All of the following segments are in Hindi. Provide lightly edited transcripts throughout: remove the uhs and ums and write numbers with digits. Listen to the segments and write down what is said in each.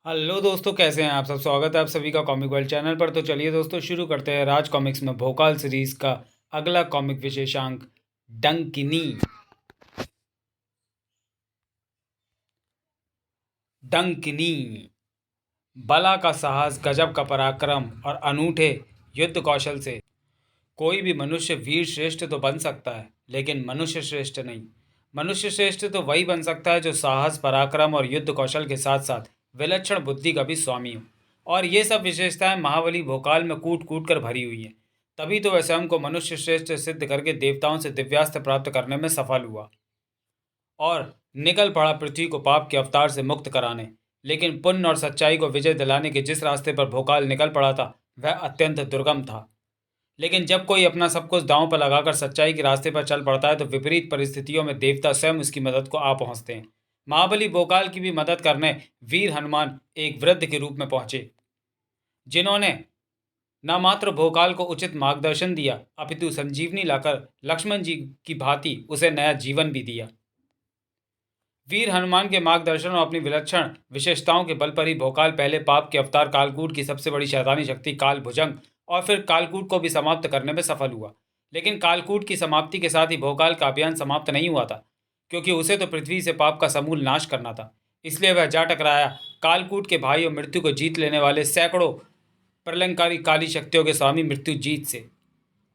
हेलो दोस्तों, कैसे हैं आप सब। स्वागत है आप सभी का कॉमिक वर्ल्ड चैनल पर। तो चलिए दोस्तों, शुरू करते हैं राज कॉमिक्स में भोकाल सीरीज का अगला कॉमिक विशेषांक डंकिनी। डंकिनी बला का साहस, गजब का पराक्रम और अनूठे युद्ध कौशल से कोई भी मनुष्य वीर श्रेष्ठ तो बन सकता है, लेकिन मनुष्य श्रेष्ठ नहीं। मनुष्य श्रेष्ठ तो वही बन सकता है जो साहस, पराक्रम और युद्ध कौशल के साथ साथ विलक्षण बुद्धि का भी स्वामी हो। और ये सब विशेषताएं महाबली भोकाल में कूट कूट कर भरी हुई हैं। तभी तो वह स्वयं को मनुष्य श्रेष्ठ सिद्ध करके देवताओं से दिव्यास्त्र प्राप्त करने में सफल हुआ और निकल पड़ा पृथ्वी को पाप के अवतार से मुक्त कराने। लेकिन पुण्य और सच्चाई को विजय दिलाने के जिस रास्ते पर भोकाल निकल पड़ा था, वह अत्यंत दुर्गम था। लेकिन जब कोई अपना सब कुछ दांव पर लगाकर सच्चाई के रास्ते पर चल पड़ता है, तो विपरीत परिस्थितियों में देवता स्वयं उसकी मदद को आ पहुंचते हैं। महाबली भोकाल की भी मदद करने वीर हनुमान एक वृद्ध के रूप में पहुंचे, जिन्होंने न मात्र भोकाल को उचित मार्गदर्शन दिया, अपितु संजीवनी लाकर लक्ष्मण जी की भांति उसे नया जीवन भी दिया। वीर हनुमान के मार्गदर्शन और अपनी विलक्षण विशेषताओं के बल पर ही भोकाल पहले पाप के अवतार कालकूट की सबसे बड़ी शैतानी शक्ति काल भुजंग और फिर कालकूट को भी समाप्त करने में सफल हुआ। लेकिन कालकूट की समाप्ति के साथ ही भोकाल का अभियान समाप्त नहीं हुआ था, क्योंकि उसे तो पृथ्वी से पाप का समूल नाश करना था। इसलिए वह जा टकराया कालकूट के भाई और मृत्यु को जीत लेने वाले सैकड़ों प्रलंकारी काली शक्तियों के स्वामी मृत्यु जीत से।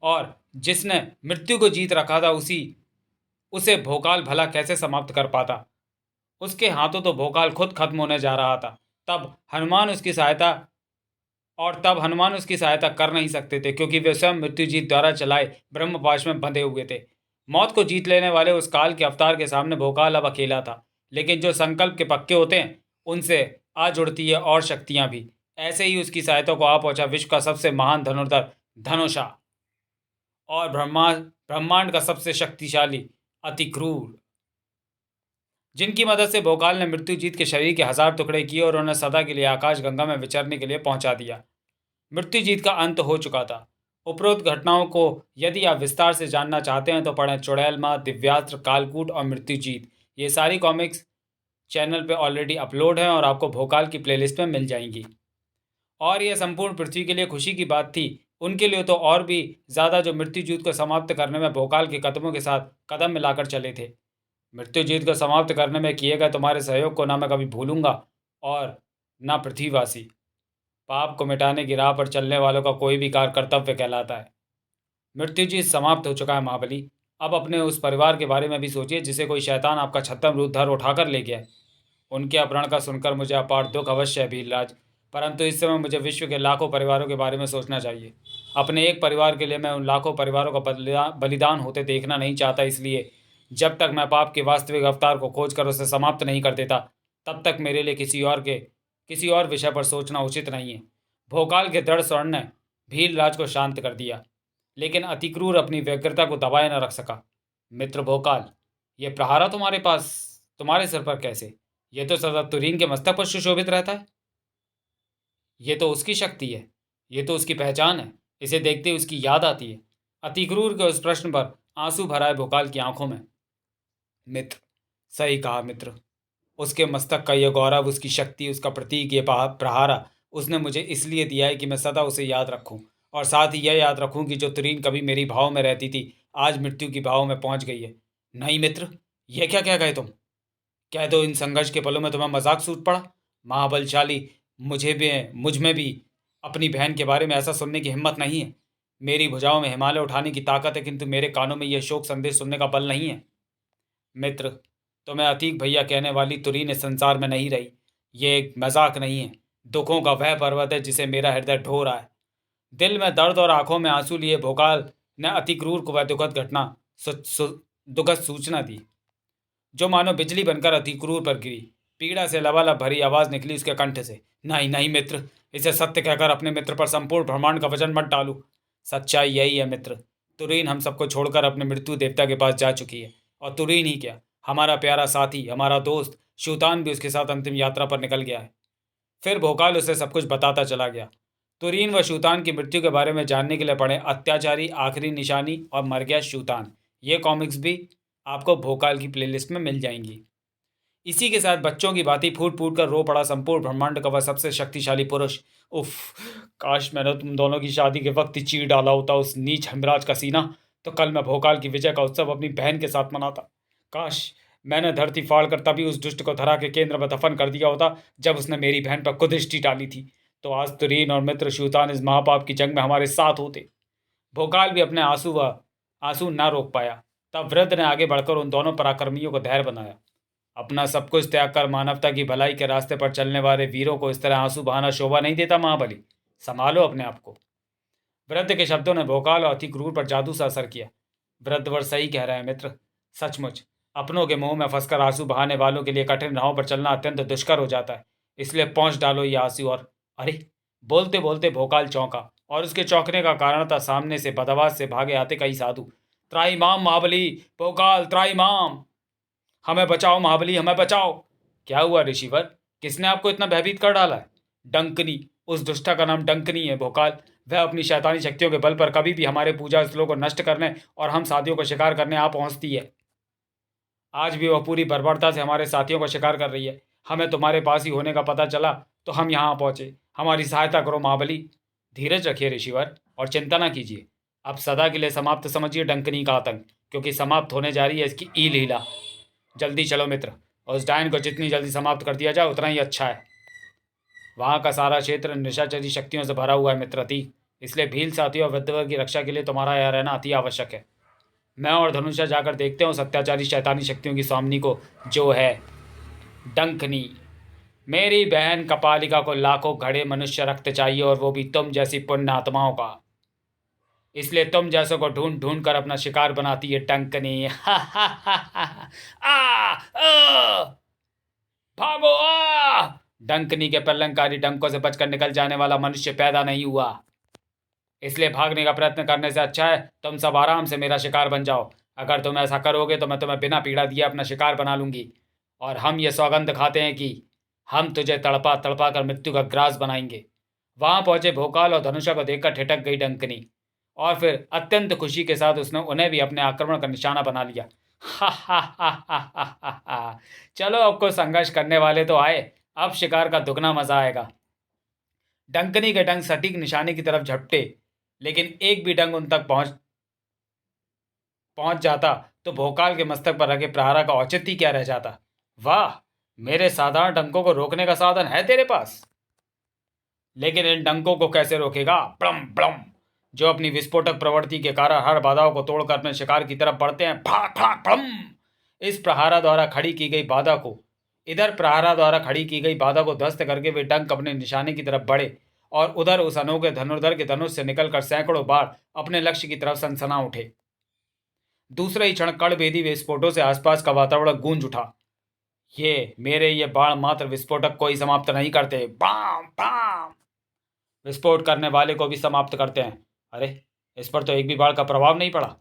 और जिसने मृत्यु को जीत रखा था, उसे भोकाल भला कैसे समाप्त कर पाता। उसके हाथों तो भोकाल खुद खत्म होने जा रहा था। तब हनुमान उसकी सहायता तब हनुमान उसकी सहायता कर नहीं सकते थे, क्योंकि वे स्वयं मृत्युजीत द्वारा चलाए ब्रह्मपाश में बंधे हुए थे। मौत को जीत लेने वाले उस काल के अवतार के सामने भोकाल अब अकेला था। लेकिन जो संकल्प के पक्के होते हैं, उनसे आ जुड़ती है और शक्तियां भी। ऐसे ही उसकी सहायता को आ पहुंचा विश्व का सबसे महान धनुर्धर धनुषा और ब्रह्मांड का सबसे शक्तिशाली अति क्रूर, जिनकी मदद से भोकाल ने मृत्युजीत के शरीर के 1000 टुकड़े किए और उन्हें सदा के लिए आकाश गंगा में विचरने के लिए पहुंचा दिया। मृत्युजीत का अंत हो चुका था। उपरोक्त घटनाओं को यदि आप विस्तार से जानना चाहते हैं तो पढ़ें चुड़ैल माँ, दिव्यास्त्र, कालकूट और मृत्युजीत। ये सारी कॉमिक्स चैनल पे ऑलरेडी अपलोड हैं और आपको भोकाल की प्लेलिस्ट में मिल जाएंगी। और यह संपूर्ण पृथ्वी के लिए खुशी की बात थी, उनके लिए तो और भी ज़्यादा, जो मृत्युजीत को समाप्त करने में भोकाल के कदमों के साथ कदम मिलाकर चले थे। मृत्युजीत को समाप्त करने में किए गए तुम्हारे सहयोग को ना मैं कभी भूलूंगा और ना पृथ्वीवासी। पाप को मिटाने की राह पर चलने वालों का कोई भी कार्य कर्तव्य कहलाता है। मृत्युजीत समाप्त हो चुका है महाबली। अब अपने उस परिवार के बारे में भी सोचिए जिसे कोई शैतान आपका छत्तम रूप धर उठाकर ले गया है। उनके अपहरण का सुनकर मुझे अपार दुख अवश्य है भीलराज, परंतु इस समय मुझे विश्व के लाखों परिवारों के बारे में सोचना चाहिए। अपने एक परिवार के लिए मैं उन लाखों परिवारों का बलिदान होते देखना नहीं चाहता। इसलिए जब तक मैं पाप के वास्तविक अवतार को खोज कर उसे समाप्त नहीं कर देता, तब तक मेरे लिए किसी और विषय पर सोचना उचित नहीं है। भोकाल के दृढ़ स्वर्ण ने भीलराज को शांत कर दिया, लेकिन अतिक्रूर अपनी व्यग्रता को दबाए न रख सका। मित्र भोकाल, ये प्रहारा तुम्हारे सिर पर कैसे? ये तो सदा तुरीन के मस्तक पर सुशोभित रहता है। ये तो उसकी शक्ति है, ये तो उसकी पहचान है। इसे देखते ही उसकी याद आती है। अतिक्रूर के उस प्रश्न पर आंसू भराए भोकाल की आंखों में। मित्र, सही कहा मित्र। उसके मस्तक का यह गौरव, उसकी शक्ति, उसका प्रतीक, ये प्रहारा उसने मुझे इसलिए दिया है कि मैं सदा उसे याद रखूं, और साथ ही यह याद रखूं कि जो तुरीन कभी मेरी भाव में रहती थी, आज मृत्यु की भाव में पहुंच गई है। नहीं मित्र, यह क्या कह गए तुम? कह दो इन संघर्ष के पलों में तुम्हें मजाक सूझ पड़ा। महाबलशाली मुझ में भी अपनी बहन के बारे में ऐसा सुनने की हिम्मत नहीं है। मेरी भुजाओं में हिमालय उठाने की ताकत है, किंतु मेरे कानों में यह शोक संदेश सुनने का बल नहीं है। मित्र, तुम्हें अतीक भैया कहने वाली तुरीन इस संसार में नहीं रही। ये एक मजाक नहीं है, दुखों का वह पर्वत है जिसे मेरा हृदय ढो रहा है। दिल में दर्द और आंखों में आंसू लिए भोकाल ने अतिक्रूर को वह दुखद सूचना दी, जो मानो बिजली बनकर अतिक्रूर पर गिरी। पीड़ा से लबालब भरी आवाज निकली उसके कंठ से। नहीं नहीं मित्र, इसे सत्य कहकर अपने मित्र पर संपूर्ण ब्रह्मांड का वजन मत डालू। सच्चाई यही है मित्र, तुरीन हम सबको छोड़कर अपने मृत्यु देवता के पास जा चुकी है। और तुरीन ही क्या, हमारा प्यारा साथी, हमारा दोस्त शूतान भी उसके साथ अंतिम यात्रा पर निकल गया है। फिर भोकाल उसे सब कुछ बताता चला गया। तुरीन व शूतान की मृत्यु के बारे में जानने के लिए पढ़े अत्याचारी, आखिरी निशानी और मर गया शूतान। ये कॉमिक्स भी आपको भोकाल की प्लेलिस्ट में मिल जाएंगी। इसी के साथ बच्चों की भांति फूट फूट कर रो पड़ा संपूर्ण ब्रह्मांड का वह सबसे शक्तिशाली पुरुष। उफ, काश मैंने तुम दोनों की शादी के वक्त ही चीर डाला होता उस नीच हेमराज का सीना, तो कल मैं भोकाल की विजय का उत्सव अपनी बहन के साथ मनाता। काश मैंने धरती फाड़ कर तभी उस दुष्ट को धरा के केंद्र में दफन कर दिया होता जब उसने मेरी बहन पर कुदृष्टि डाली थी, तो आज तुरीन और मित्र शूतान इस महापाप की जंग में हमारे साथ होते। भोकाल भी अपने आंसू ना रोक पाया। तब वृद्ध ने आगे बढ़कर उन दोनों पराक्रमियों को धैर्य बनाया। अपना सब कुछ त्याग कर मानवता की भलाई के रास्ते पर चलने वाले वीरों को इस तरह आंसू बहाना शोभा नहीं देता महाबली। संभालो अपने आप को। वृद्ध के शब्दों ने भोकाल और अति क्रूर पर जादू सा असर किया। वृद्धवर सही कह रहे हैं मित्र। सचमुच अपनों के मुंह में फंसकर आंसू बहाने वालों के लिए कठिन राहों पर चलना अत्यंत दुष्कर हो जाता है। इसलिए पहुंच डालो ये आंसू। और अरे, बोलते बोलते भोकाल चौंका और उसके चौंकने का कारण था सामने से बदआवाज से भागे आते कई साधु। त्राईमाम महाबली, भोकाल त्राईमाम, हमें बचाओ महाबली, हमें बचाओ। क्या हुआ ऋषिवर? किसने आपको इतना भयभीत कर डाला है? डंकनी, उस दुष्टा का नाम डंकनी है भोकाल। वह अपनी शैतानी शक्तियों के बल पर कभी भी हमारे पूजा स्थलों को नष्ट करने और हम साथियों को शिकार करने आ पहुंचती है। आज भी वह पूरी बर्बरता से हमारे साथियों का शिकार कर रही है। हमें तुम्हारे पास ही होने का पता चला तो हम यहाँ पहुंचे। हमारी सहायता करो महाबली। धीरज रखिए ऋषिवर और चिंता ना कीजिए। अब सदा के लिए समाप्त समझिए डंकनी का आतंक, क्योंकि समाप्त होने जा रही है इसकी ई लीला। जल्दी चलो मित्र, और उस डायन को जितनी जल्दी समाप्त कर दिया जाए उतना ही अच्छा है। वहाँ का सारा क्षेत्र निशाचरी शक्तियों से भरा हुआ है मित्रति, इसलिए भील साथियों और वृद्धवर की रक्षा के लिए तुम्हारा यहाँ रहना अति आवश्यक है। मैं और धनुषा जाकर देखते हैं उस अत्याचारी शैतानी शक्तियों की स्वामिनी को, जो है डंकनी। मेरी बहन कपालिका को लाखों घड़े मनुष्य रक्त चाहिए, और वो भी तुम जैसी पुण्य आत्माओं का। इसलिए तुम जैसों को ढूंढ ढूंढ कर अपना शिकार बनाती है डंकनी। हा हा हा हा। भागो आ! डंकनी के प्रलंकारी डंकों से बचकर निकल जाने वाला मनुष्य पैदा नहीं हुआ। इसलिए भागने का प्रयत्न करने से अच्छा है तुम सब आराम से मेरा शिकार बन जाओ। अगर तुम ऐसा करोगे तो मैं तुम्हें बिना पीड़ा दिए अपना शिकार बना लूंगी, और हम ये सौगंध खाते हैं कि हम तुझे तड़पा तड़पा कर मृत्यु का ग्रास बनाएंगे। वहां पहुंचे भोकाल और धनुषा को देखकर ठिठक गई डंकनी, और फिर अत्यंत खुशी के साथ उसने उन्हें भी अपने आक्रमण का निशाना बना लिया। हा हा हा हा हा हा हा। चलो, अब को संघर्ष करने वाले तो आए, अब शिकार का दुगना मजा आएगा। डंकनी के डंक सटीक निशाने की तरफ झपटे, लेकिन एक भी डंक उन तक पहुंच जाता तो भोकाल के मस्तक पर रखे प्रहारा का औचित्य क्या रह जाता। वाह, मेरे साधारण डंकों को रोकने का साधन है तेरे पास, लेकिन इन डंकों को कैसे रोकेगा? ब्लम ब्लम, जो अपनी विस्फोटक प्रवृत्ति के कारण हर बाधाओं को तोड़कर अपने शिकार की तरफ बढ़ते हैं। फड़ाक फड़ाक ब्लम। इस प्रहारा द्वारा खड़ी की गई बाधा को प्रहारा द्वारा खड़ी की गई बाधा को ध्वस्त करके वे डंक अपने निशाने की तरफ बढ़े, और उधर उस अनोखे धनुर्धर के धनुष से निकलकर सैकड़ों बार अपने लक्ष्य की तरफ सनसना उठे। दूसरे ही क्षण कड़भेदी विस्फोटों से आसपास का वातावरण गूंज उठा। ये बाण मात्र विस्फोटक को ही समाप्त नहीं करते, बाम बाम, विस्फोट करने वाले को भी समाप्त करते हैं। अरे, इस पर तो एक भी बाण का प्रभाव नहीं पड़ा।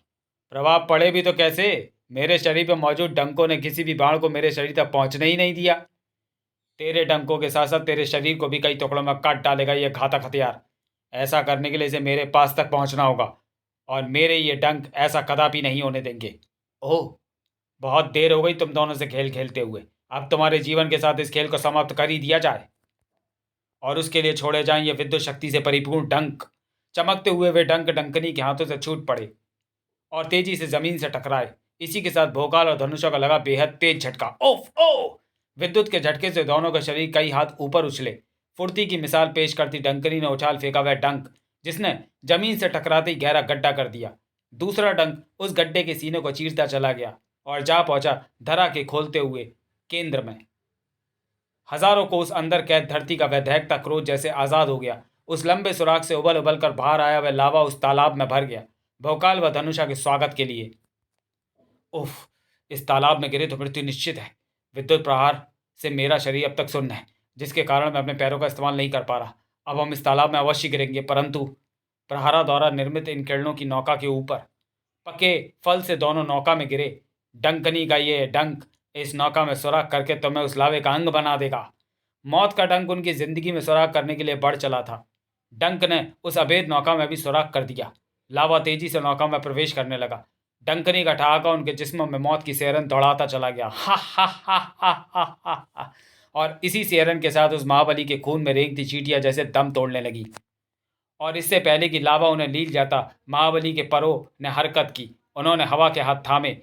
प्रभाव पड़े भी तो कैसे? मेरे शरीर पर मौजूद डंकों ने किसी भी बाण को मेरे शरीर तक पहुंचने ही नहीं दिया। तेरे डंकों के साथ साथ तेरे शरीर को भी कई टुकड़ों में काट डालेगा ये घातक हथियार। ऐसा करने के लिए इसे मेरे पास तक पहुंचना होगा, और मेरे ये डंक ऐसा कदापि नहीं होने देंगे। ओह, बहुत देर हो गई तुम दोनों से खेल खेलते हुए। अब तुम्हारे जीवन के साथ इस खेल को समाप्त कर ही दिया जाए, और उसके लिए छोड़े जाएं ये विद्युत शक्ति से परिपूर्ण डंक। चमकते हुए वे डंक डंकनी के हाथों से छूट पड़े और तेजी से जमीन से टकराए। इसी के साथ भोकाल और धनुषा का लगा बेहद तेज झटका। ओफ ओ! विद्युत के झटके से दोनों का शरीर कई हाथ ऊपर उछले। फुर्ती की मिसाल पेश करती डंकनी ने उछाल फेंका वह डंक, जिसने जमीन से टकराते ही गहरा गड्ढा कर दिया। दूसरा डंक उस गड्ढे के सीने को चीरता चला गया और जा पहुंचा धरा के खोलते हुए केंद्र में। हजारों कोस अंदर कैद धरती का वह दहकता क्रोध जैसे आजाद हो गया। उस लंबे सुराख से उबल उबल कर बाहर आया वह लावा उस तालाब में भर गया, भोकाल व धनुषा के स्वागत के लिए। उफ, इस तालाब में गिरे तो मृत्यु निश्चित है। विद्युत प्रहार से मेरा शरीर अब तक सुन्न है, जिसके कारण मैं अपने पैरों का इस्तेमाल नहीं कर पा रहा। अब हम इस तालाब में अवश्य गिरेंगे, परंतु प्रहारा द्वारा निर्मित इन किरणों की नौका के ऊपर पके फल से दोनों नौका में गिरे। डंकनी का ये डंक इस नौका में सुराख करके तुम्हें उस लावे का अंग बना देगा। मौत का डंक उनकी जिंदगी में सुराख करने के लिए बढ़ चला था। डंक ने उस अभेद नौका में भी सुराख कर दिया। लावा तेजी से नौका में प्रवेश करने लगा। डंकनी का ठहाका उनके जिस्म में मौत की सिरन दौड़ाता चला गया। हा हा हा हा हा हा हा। और इसी सिरन के साथ उस महाबली के खून में रेंगती चींटियां जैसे दम तोड़ने लगी। और इससे पहले कि लावा उन्हें लील जाता, महाबली के परों ने हरकत की। उन्होंने हवा के हाथ थामे।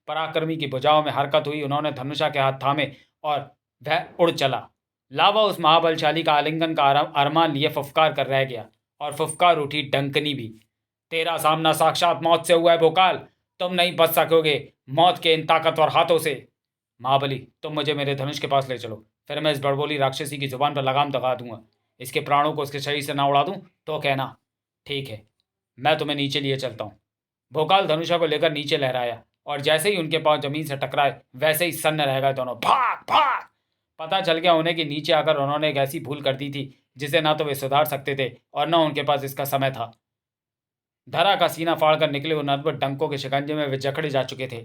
पराक्रमी की भुजाओं में हरकत हुई। उन्होंने धनुषा के हाथ थामे और वह उड़ चला। लावा उस महाबलशाली का आलिंगन का अरमान लिए फुफकार कर रह गया। और फुफकार उठी डंकनी भी। तेरा सामना साक्षात मौत से हुआ है भोकाल। तुम नहीं बच सकोगे मौत के इन ताकतवर हाथों से। महाबली, तुम मुझे मेरे धनुष के पास ले चलो, फिर मैं इस बड़बोली राक्षसी की जुबान पर लगाम दगा दूंगा। इसके प्राणों को उसके शरीर से ना उड़ा दूं तो कहना। ठीक है, मैं तुम्हें नीचे लिए चलता हूँ। भोकाल धनुषा को लेकर नीचे लहराया और जैसे ही उनके पांव जमीन से टकराए वैसे ही सन्न रह गए दोनों। भाग भाग। पता चल गया उन्हें कि नीचे आकर उन्होंने एक ऐसी भूल कर दी थी जिसे ना तो वे सुधार सकते थे और न उनके पास इसका समय था। धरा का सीना फाड़कर निकले उन अद्भुत डंकों के शिकंजे में वे जकड़े जा चुके थे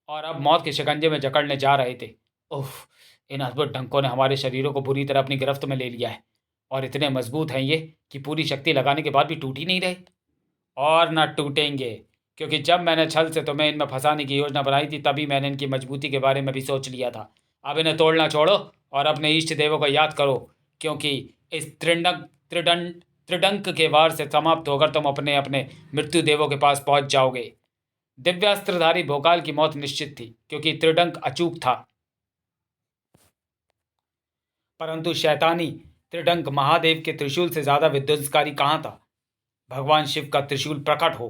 और अब मौत के शिकंजे में जकड़ने जा रहे थे। उफ, इन अद्भुत डंकों ने हमारे शरीरों को बुरी तरह अपनी गिरफ्त में ले लिया है और इतने मजबूत हैं ये कि पूरी शक्ति लगाने के बाद भी टूट ही नहीं रहे और न टूटेंगे, क्योंकि जब मैंने छल से तुम्हें इनमें फंसाने की योजना बनाई थी तभी मैंने इनकी मजबूती के बारे में भी सोच लिया था। अब इन्हें तोड़ना छोड़ो और अपने इष्ट देवों को याद करो, क्योंकि इस त्रिडंक के वार से समाप्त होकर तुम अपने अपने मृत्यु देवों के पास पहुंच जाओगे। दिव्यास्त्रधारी भोकाल की मौत निश्चित थी क्योंकि त्रिडंक अचूक था, परंतु शैतानी त्रिडंक महादेव के त्रिशूल से ज्यादा विध्वंसकारी कहाँ था। भगवान शिव का त्रिशूल प्रकट हो।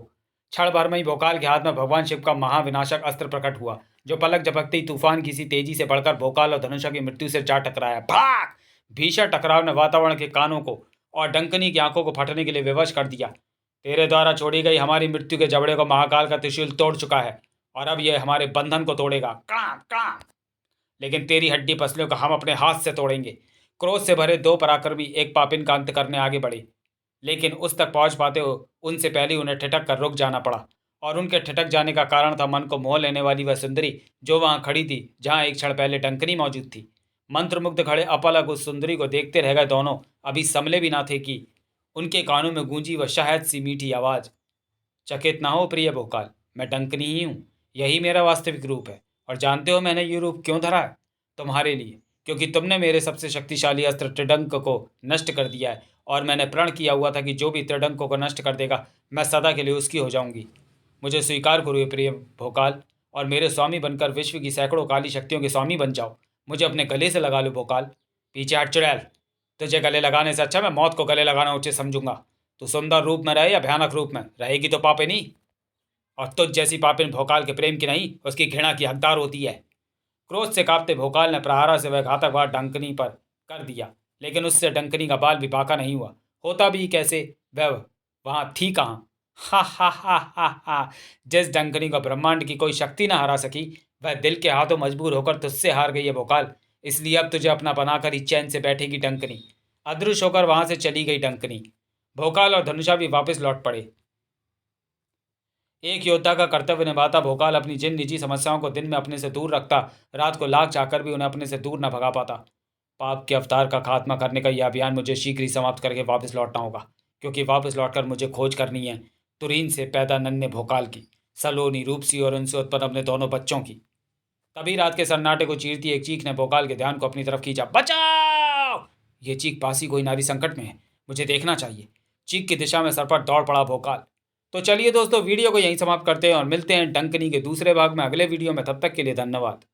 क्षण भर में ही भोकाल के हाथ में भगवान शिव का महाविनाशक अस्त्र प्रकट हुआ जो पलक झपकते ही तूफान की सी तेजी से बढ़कर भोकाल और धनुषा की मृत्यु से जा टकराया। भाग! भीषण टकराव ने वातावरण के कानों को और डंकनी की आंखों को फटने के लिए विवश कर दिया। तेरे द्वारा छोड़ी गई हमारी मृत्यु के जबड़े को महाकाल का त्रिशूल तोड़ चुका है और अब यह हमारे बंधन को तोड़ेगा। काम काम। लेकिन तेरी हड्डी पसलियों को हम अपने हाथ से तोड़ेंगे। क्रोध से भरे दो पराक्रमी एक पापिन का अंत करने आगे बढ़े, लेकिन उस तक पहुंच पाते हो उनसे पहले उन्हें ठिठक कर रुक जाना पड़ा। और उनके ठिठक जाने का कारण था मन को मोह लेने वाली वह सुंदरी जो वहां खड़ी थी जहां एक क्षण पहले डंकनी मौजूद थी। मंत्रमुग्ध खड़े अपलक उस सुंदरी को देखते रह गए दोनों। अभी संभले भी ना थे कि उनके कानों में गूंजी वह शहद सी मीठी आवाज। चकित ना हो प्रिय भोकाल, मैं डंकनी ही हूँ। यही मेरा वास्तविक रूप है। और जानते हो मैंने ये रूप क्यों धरा है? तुम्हारे लिए, क्योंकि तुमने मेरे सबसे शक्तिशाली अस्त्र त्रिडंक को नष्ट कर दिया है और मैंने प्रण किया हुआ था कि जो भी त्रिडंकों को नष्ट कर देगा मैं सदा के लिए उसकी हो जाऊंगी। मुझे स्वीकार करो प्रिय भोकाल और मेरे स्वामी बनकर विश्व की सैकड़ों काली शक्तियों के स्वामी बन जाओ। मुझे अपने गले से लगा लो भोकाल। पीछे हट चुड़ैल। तुझे गले लगाने से अच्छा मैं मौत को गले लगाना उचित समझूंगा। तू सुंदर रूप में रहे या भयानक रूप में रहेगी तो पापिनी, और तुझ जैसी पापिन भोकाल के प्रेम की नहीं उसकी घृणा की हकदार होती है। क्रोध से कांपते भोकाल ने प्रहारा से वह घातक वार डंकनी पर कर दिया, लेकिन उससे डंकनी का बाल भी बांका नहीं हुआ। होता भी कैसे, वह वहां थी कहाँ? हा हा हा हा हा। जिस डंकनी को ब्रह्मांड की कोई शक्ति ना हरा सकी वह दिल के हाथों मजबूर होकर तुझसे हार गई है भोकाल। इसलिए अब तुझे अपना बनाकर ही चैन से बैठेगी डंकनी। अदृश्य होकर वहां से चली गई डंकनी। भोकाल और धनुषा भी वापस लौट पड़े। एक योद्धा का कर्तव्य निभाता भोकाल अपनी जिन निजी समस्याओं को दिन में अपने से दूर रखता, रात को लाख चाहकर भी उन्हें अपने से दूर न भगा पाता। पाप के अवतार का खात्मा करने का यह अभियान मुझे शीघ्र ही समाप्त करके वापस लौटना होगा, क्योंकि वापस लौटकर मुझे खोज करनी है तुरीन से पैदा नन्हे भोकाल की, सलोनी, रूपसी और उनसे उत्पन्न अपने दोनों बच्चों की। तभी रात के सन्नाटे को चीरती एक चीख ने भोकाल के ध्यान को अपनी तरफ खींचा। बचाओ! ये चीख पासी कोई नारी संकट में है, मुझे देखना चाहिए। चीख की दिशा में सरपट दौड़ पड़ा भोकाल। तो चलिए दोस्तों, वीडियो को यहीं समाप्त करते हैं और मिलते हैं डंकनी के दूसरे भाग में अगले वीडियो में। तब तक के लिए धन्यवाद।